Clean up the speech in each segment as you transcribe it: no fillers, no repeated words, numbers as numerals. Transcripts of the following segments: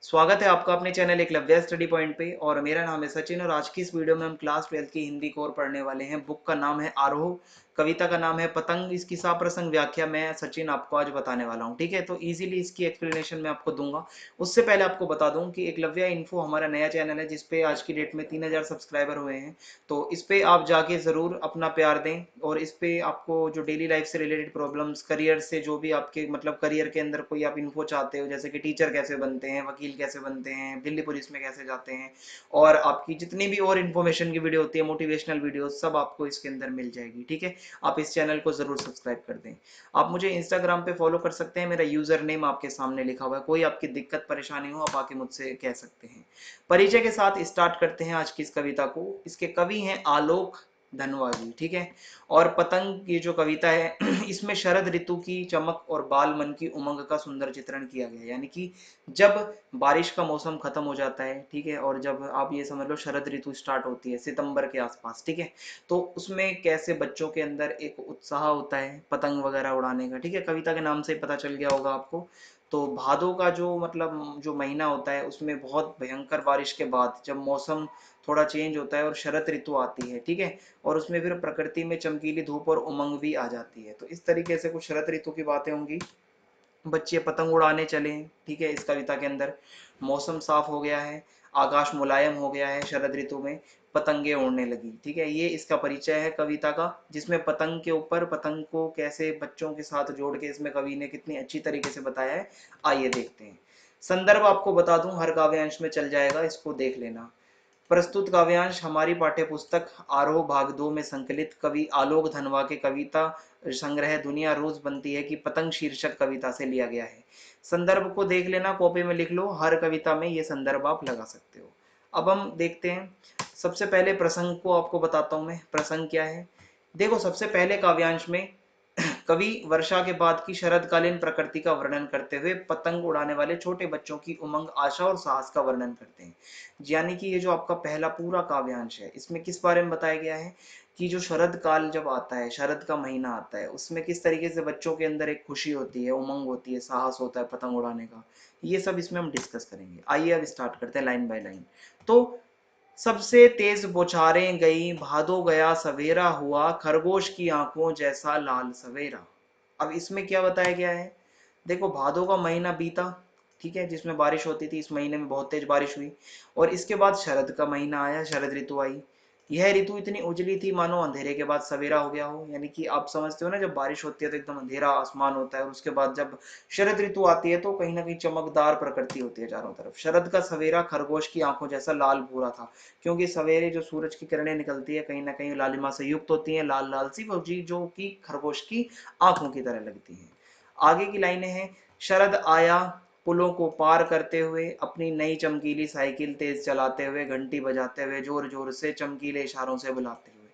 स्वागत है आपका अपने चैनल एकलव्य स्टडी पॉइंट पे। और मेरा नाम है सचिन और आज की इस वीडियो में हम क्लास 12 की हिंदी कोर पढ़ने वाले हैं। बुक का नाम है आरोह, कविता का नाम है पतंग। इसकी साप्रसंग व्याख्या मैं सचिन आपको आज बताने वाला हूं। ठीक है, तो इजीली इसकी एक्सप्लेनेशन मैं आपको दूंगा। उससे पहले आपको बता दूं कि एकलव्य इन्फो हमारा नया चैनल है जिसपे आज की डेट में 3000 सब्सक्राइबर हुए हैं। तो इस पे आप जाके जरूर अपना प्यार दें और इस पे आपको जो डेली लाइफ से रिलेटेड प्रॉब्लम्स, करियर से जो भी आपके मतलब करियर के अंदर कोई आप इन्फो चाहते हो, जैसे कि टीचर कैसे बनते हैं, वकील कैसे बनते हैं, दिल्ली पुलिस में कैसे जाते हैं, और आपकी जितनी भी और इन्फॉर्मेशन की वीडियो होती है, मोटिवेशनल वीडियो, सब आपको इसके अंदर मिल जाएगी। ठीक है, आप इस चैनल को जरूर सब्सक्राइब कर दें। आप मुझे इंस्टाग्राम पे फॉलो कर सकते हैं, मेरा यूजर नेम आपके सामने लिखा हुआ है। कोई आपकी दिक्कत परेशानी हो आप आके मुझसे कह सकते हैं। परिचय के साथ स्टार्ट करते हैं आज की इस कविता को। इसके कवि हैं आलोक धनवा जी। ठीक है, और पतंग ये जो कविता है इसमें शरद ऋतु की चमक और बाल मन की उमंग का सुंदर चित्रण किया गया है। यानी कि जब बारिश का मौसम खत्म हो जाता है, ठीक है, और जब आप ये समझ लो शरद ऋतु स्टार्ट होती है सितंबर के आसपास, ठीक है, तो उसमें कैसे बच्चों के अंदर एक उत्साह होता है पतंग वगैरह उड़ाने का। ठीक है, कविता के नाम से पता चल गया होगा आपको। तो भादों का जो मतलब जो महीना होता है उसमें बहुत भयंकर बारिश के बाद जब मौसम थोड़ा चेंज होता है और शरद ऋतु आती है, ठीक है, और उसमें फिर प्रकृति में चमकीली धूप और उमंग भी आ जाती है। तो इस तरीके से कुछ शरद ऋतु की बातें होंगी। बच्चे पतंग उड़ाने चले। ठीक है, इस कविता के अंदर मौसम साफ हो गया है, आकाश मुलायम हो गया है, शरद ऋतु में पतंगे उड़ने लगी। ठीक है, ये इसका परिचय है कविता का, जिसमें पतंग के ऊपर पतंग को कैसे बच्चों के साथ जोड़ के इसमें कवि ने कितनी अच्छी तरीके से बताया है। आइए देखते हैं। संदर्भ आपको बता दूं हर काव्यांश में चल जाएगा, इसको देख लेना। प्रस्तुत काव्यांश हमारी पाठ्य पुस्तक आरोह भाग 2 में संकलित कवि आलोक धनवा के कविता संग्रह दुनिया रोज बनती है की पतंग शीर्षक कविता से लिया गया है। संदर्भ को देख लेना, कॉपी में लिख लो, हर कविता में ये संदर्भ आप लगा सकते हो। अब हम देखते हैं। सबसे पहले प्रसंग को आपको बताता हूं मैं, प्रसंग क्या है। देखो, सबसे पहले काव्यांश में कवि वर्षा के बाद की शरदकालीन प्रकृति का वर्णन करते हुए पतंग उड़ाने वाले छोटे बच्चों की उमंग, आशा और साहस का वर्णन करते हैं। यानी कि ये जो आपका पहला पूरा काव्यांश है इसमें किस बारे में बताया गया है कि जो शरद काल जब आता है, शरद का महीना आता है, उसमें किस तरीके से बच्चों के अंदर एक खुशी होती है, उमंग होती है, साहस होता है पतंग उड़ाने का। ये सब इसमें हम डिस्कस करेंगे। आइए अब स्टार्ट करते हैं लाइन बाय लाइन। तो सबसे तेज बौछारें गई, भादो गया सवेरा हुआ, खरगोश की आंखों जैसा लाल सवेरा। अब इसमें क्या बताया गया है। देखो, भादो का महीना बीता, ठीक है, जिसमें बारिश होती थी, इस महीने में बहुत तेज बारिश हुई। और इसके बाद शरद का महीना आया, शरद ऋतु आई। यह ऋतु इतनी उजली थी मानो अंधेरे के बाद सवेरा हो गया हो। यानी कि आप समझते हो ना, जब बारिश होती है तो एकदम अंधेरा आसमान होता है, और उसके बाद जब शरद ऋतु आती है तो कहीं ना कहीं चमकदार प्रकृति होती है चारों तरफ। शरद का सवेरा खरगोश की आंखों जैसा लाल भूरा था, क्योंकि सवेरे जो सूरज की किरणें निकलती है कहीं ना कहीं लालिमा से युक्त होती है, लाल लाल सी, वो जी जो कि खरगोश की आंखों की तरह लगती है। आगे की लाइनें हैं। शरद आया पुलों को पार करते हुए, अपनी नई चमकीली साइकिल तेज चलाते हुए, घंटी बजाते हुए, जोर जोर से चमकीले इशारों से बुलाते हुए।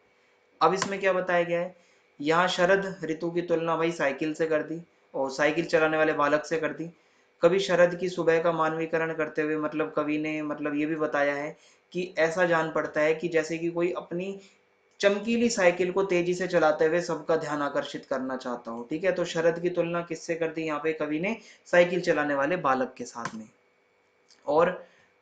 अब इसमें क्या बताया गया है। यहाँ शरद ऋतु की तुलना भाई साइकिल से कर दी और साइकिल चलाने वाले बालक से कर दी। कवि शरद की सुबह का मानवीकरण करते हुए मतलब कवि ने मतलब ये भी बताया है कि ऐसा जान पड़ता है कि जैसे कि कोई अपनी चमकीली साइकिल को तेजी से चलाते हुए सबका ध्यान आकर्षित करना चाहता हूँ। ठीक है, तो शरद की तुलना किससे कर दी यहाँ पे कवि ने, साइकिल चलाने वाले बालक के साथ में। और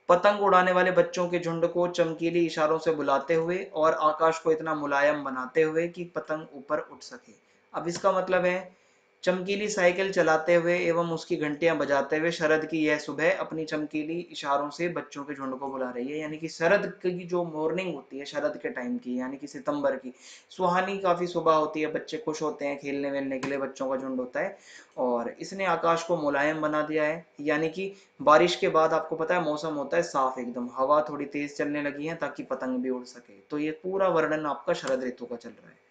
पतंग उड़ाने वाले बच्चों के झुंड को चमकीली इशारों से बुलाते हुए और आकाश को इतना मुलायम बनाते हुए कि पतंग ऊपर उठ सके। अब इसका मतलब है चमकीली साइकिल चलाते हुए एवं उसकी घंटियां बजाते हुए शरद की यह सुबह अपनी चमकीली इशारों से बच्चों के झुंड को बुला रही है। यानी कि शरद की जो मॉर्निंग होती है शरद के टाइम की, यानी कि सितंबर की सुहानी काफी सुबह होती है, बच्चे खुश होते हैं, खेलने वेलने के लिए बच्चों का झुंड होता है। और इसने आकाश को मुलायम बना दिया है। यानी कि बारिश के बाद आपको पता है मौसम होता है साफ एकदम, हवा थोड़ी तेज चलने लगी है ताकि पतंग भी उड़ सके। तो ये पूरा वर्णन आपका शरद ऋतु का चल रहा है।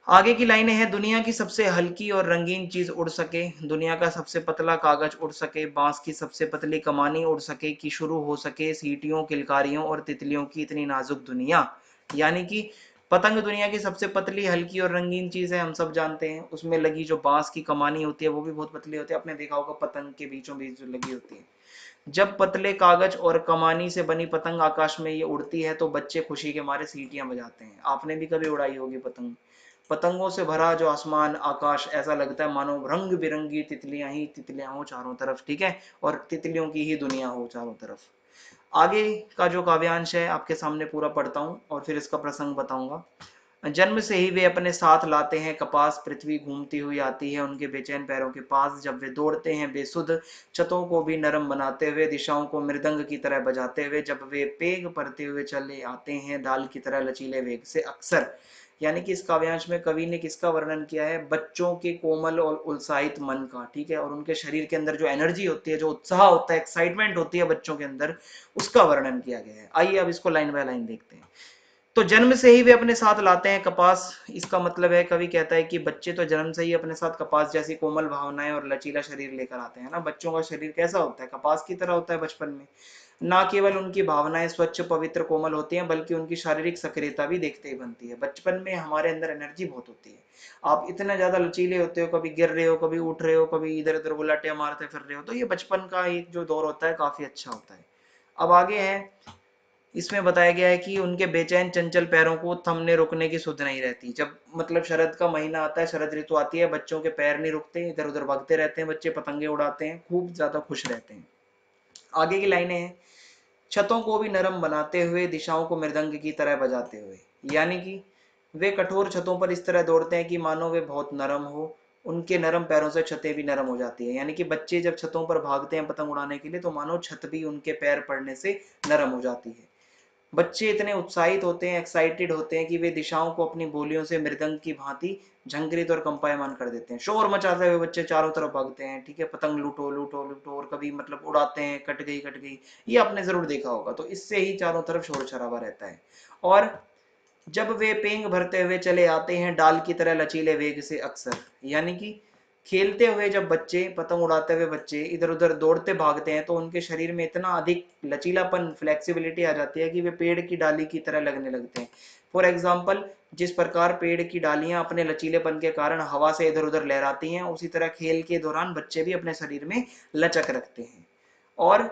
आगे की लाइनें हैं। दुनिया की सबसे हल्की और रंगीन चीज उड़ सके, दुनिया का सबसे पतला कागज उड़ सके, बांस की सबसे पतली कमानी उड़ सके, कि शुरू हो सके सीटियों, किलकारियों और तितलियों की इतनी नाजुक दुनिया। यानी कि पतंग दुनिया की सबसे पतली, हल्की और रंगीन चीज है, हम सब जानते हैं। उसमें लगी जो बांस की कमानी होती है वो भी बहुत पतली होती है, आपने देखा होगा पतंग के बीचों बीच जो लगी होती है। जब पतले कागज और कमानी से बनी पतंग आकाश में ये उड़ती है तो बच्चे खुशी के मारे सीटियां बजाते हैं। आपने भी कभी उड़ाई होगी पतंग। पतंगों से भरा जो आसमान आकाश, ऐसा लगता है मानो रंग बिरंगी तितलियां ही तितलियां हो चारों तरफ, ठीक है, और तितलियों की ही दुनिया हो चारों तरफ। आगे का जो काव्यांश है आपके सामने पूरा पढ़ता हूँ और फिर इसका प्रसंग बताऊंगा। जन्म से ही वे अपने साथ लाते हैं कपास, पृथ्वी घूमती हुई आती है उनके बेचैन पैरों के पास, जब वे दौड़ते हैं बेसुध, छतों को भी नरम बनाते हुए, दिशाओं को मृदंग की तरह बजाते हुए, जब वे पेग भरते हुए चले आते हैं डाल की तरह लचीले वेग से अक्सर। यानी कि इस काव्यांश में कवि ने किसका वर्णन किया है? बच्चों के कोमल और उत्साहित मन का, ठीक है, और उनके शरीर के अंदर जो एनर्जी होती है, जो उत्साह होता है, एक्साइटमेंट होती है बच्चों के अंदर, उसका वर्णन किया गया है। आइए अब इसको लाइन बाय लाइन देखते हैं। तो जन्म से ही वे अपने साथ लाते हैं कपास, इसका मतलब है कवि कहता है कि बच्चे तो जन्म से ही अपने साथ कपास जैसी कोमल भावनाएं और लचीला शरीर लेकर आते हैं ना। बच्चों का शरीर कैसा होता है? कपास की तरह होता है बचपन में। ना केवल उनकी भावनाएं स्वच्छ पवित्र कोमल होती हैं, बल्कि उनकी शारीरिक सक्रियता भी देखते ही बनती है। बचपन में हमारे अंदर एनर्जी बहुत होती है, आप इतना ज्यादा लचीले होते हो, कभी गिर रहे हो, कभी उठ रहे हो, कभी इधर उधर गुलाटियां मारते फिर रहे हो, तो ये बचपन का एक जो दौर होता है काफी अच्छा होता है। अब आगे है, इसमें बताया गया है कि उनके बेचैन चंचल पैरों को थमने रुकने की सुध नहीं रहती। जब मतलब शरद का महीना आता है, शरद ऋतु आती है, बच्चों के पैर नहीं रुकते, इधर उधर भागते रहते हैं बच्चे, पतंगे उड़ाते हैं, खूब ज्यादा खुश रहते हैं। आगे की लाइनें हैं, छतों को भी नरम बनाते हुए, दिशाओं को मृदंग की तरह बजाते हुए। यानी कि वे कठोर छतों पर इस तरह दौड़ते हैं कि मानो वे बहुत नरम हो, उनके नरम पैरों से छतें भी नरम हो जाती है। यानी कि बच्चे जब छतों पर भागते हैं पतंग उड़ाने के लिए, तो मानो छत भी उनके पैर पड़ने से नरम हो जाती है। बच्चे इतने उत्साहित होते हैं, एक्साइटेड होते हैं कि वे दिशाओं को अपनी बोलियों से मृदंग की भांति झंकृत और कंपायमान कर देते हैं। शोर मचाते हुए बच्चे चारों तरफ भागते हैं, ठीक है, पतंग लूटो लूटो लूटो, और कभी मतलब उड़ाते हैं, कट गई कट गई, ये आपने जरूर देखा होगा। तो इससे ही चारों तरफ शोर शराबा रहता है। और जब वे पेंग भरते हुए चले आते हैं डाल की तरह लचीले वेग से अक्सर। यानी कि खेलते हुए जब बच्चे, पतंग उड़ाते हुए बच्चे इधर उधर दौड़ते भागते हैं, तो उनके शरीर में इतना अधिक लचीलापन, फ्लेक्सिबिलिटी आ जाती है कि वे पेड़ की डाली की तरह लगने लगते हैं। फॉर एग्जाम्पल, जिस प्रकार पेड़ की डालियां अपने लचीलेपन के कारण हवा से इधर उधर लहराती हैं, उसी तरह खेल के दौरान बच्चे भी अपने शरीर में लचक रखते हैं। और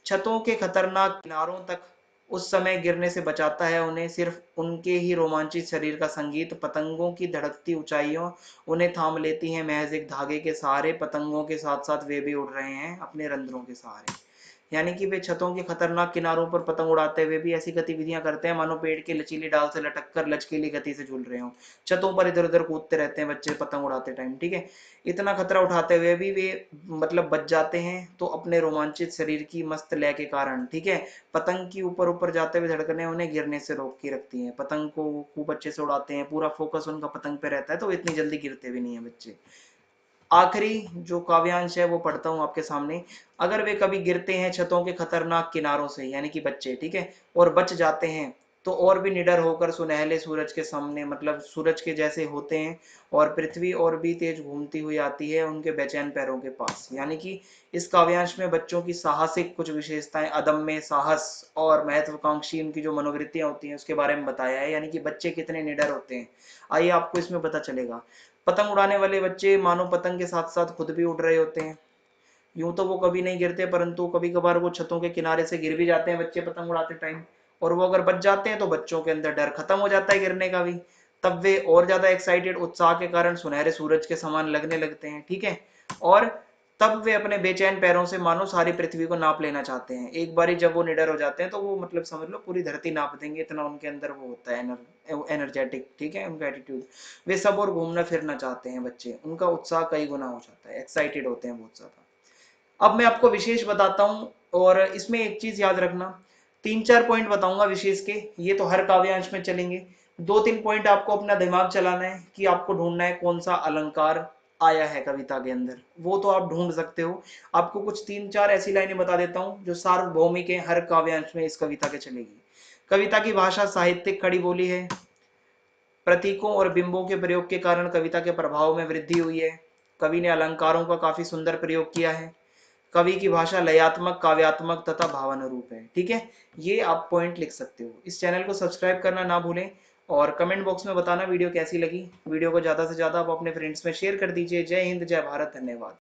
छतों के खतरनाक किनारों तक उस समय गिरने से बचाता है उन्हें सिर्फ उनके ही रोमांचित शरीर का संगीत। पतंगों की धड़कती ऊंचाइयों उन्हें थाम लेती हैं महज एक धागे के सहारे, पतंगों के साथ साथ वे भी उड़ रहे हैं अपने रंध्रों के सहारे। यानी कि वे छतों के खतरनाक किनारों पर पतंग उड़ाते हुए भी ऐसी गतिविधियां करते हैं मानो पेड़ की लचीली डाल से लटक कर लचकीली गति से झूल रहे हों। छतों पर इधर उधर कूदते रहते हैं बच्चे पतंग उड़ाते टाइम, ठीक है। इतना खतरा उठाते हुए भी वे मतलब बच जाते हैं, तो अपने रोमांचित शरीर की मस्त लय के कारण, ठीक है। पतंग की ऊपर ऊपर जाते हुए धड़कने उन्हें गिरने से रोक के रखती हैं। पतंग को खूब अच्छे से उड़ाते हैं, पूरा फोकस उनका पतंग पे रहता है, तो इतनी जल्दी गिरते भी नहीं है बच्चे। आखिरी जो काव्यांश है वो पढ़ता हूं आपके सामने। अगर वे कभी गिरते हैं छतों के खतरनाक किनारों से, यानी कि बच्चे, ठीक है, और बच जाते हैं, तो और भी निडर होकर सुनहले सूरज के सामने, मतलब सूरज के जैसे होते हैं, और पृथ्वी और भी तेज घूमती हुई आती है उनके बेचैन पैरों के पास। यानी कि इस काव्यांश में बच्चों की साहसिक कुछ विशेषताएं, अदम्य साहस और महत्वाकांक्षी उनकी जो मनोवृत्तियां होती हैं उसके बारे में बताया है। यानी कि बच्चे कितने निडर होते हैं, आइए आपको इसमें पता चलेगा। पतंग उड़ाने वाले बच्चे मानो पतंग के साथ साथ खुद भी उड़ रहे होते हैं। यूं तो वो कभी नहीं गिरते, परंतु कभी कभार वो छतों के किनारे से गिर भी जाते हैं बच्चे पतंग उड़ाते टाइम, और वो अगर बच जाते हैं तो बच्चों के अंदर डर खत्म हो जाता है गिरने का भी। तब वे और ज्यादा एक्साइटेड, उत्साह के कारण सुनहरे सूरज के समान लगने लगते हैं, ठीक है। और तब वे अपने बेचैन पैरों से मानो सारी पृथ्वी को नाप लेना चाहते हैं। एक बारी जब वो निडर हो जाते हैं तो वो मतलब समझ लो पूरी धरती नाप देंगे, इतना उनके अंदर वो होता है एनर्जेटिक, ठीक है, उनका एटीट्यूड। वे सब और घूमना फिरना चाहते हैं बच्चे, उनका उत्साह कई गुना हो जाता है, एक्साइटेड होते हैं बहुत ज्यादा। अब मैं आपको विशेष बताता हूं, और इसमें एक चीज याद रखना, तीन चार पॉइंट बताऊंगा विशेष के, ये तो हर काव्यांश में चलेंगे। दो तीन पॉइंट आपको अपना दिमाग चलाना है कि आपको ढूंढना है कौन सा अलंकार आया है कविता के अंदर, वो तो आप ढूंढ सकते हो। आपको कुछ तीन चार ऐसी लाइनें बता देता हूं जो सार्वभौमिक है, हर काव्यांश में इस कविता के चलेगी। कविता की भाषा साहित्यिक खड़ी बोली है, प्रतीकों और बिंबों के प्रयोग के कारण कविता के प्रभाव में वृद्धि हुई है। कवि ने अलंकारों का काफी सुंदर प्रयोग किया है। कवि की भाषा लयात्मक, काव्यात्मक तथा भावानुरूप है, ठीक है। ये आप पॉइंट लिख सकते हो। इस चैनल को सब्सक्राइब करना ना भूलें, और कमेंट बॉक्स में बताना वीडियो कैसी लगी। वीडियो को ज्यादा से ज्यादा आप अपने फ्रेंड्स में शेयर कर दीजिए। जय हिंद, जय भारत, धन्यवाद।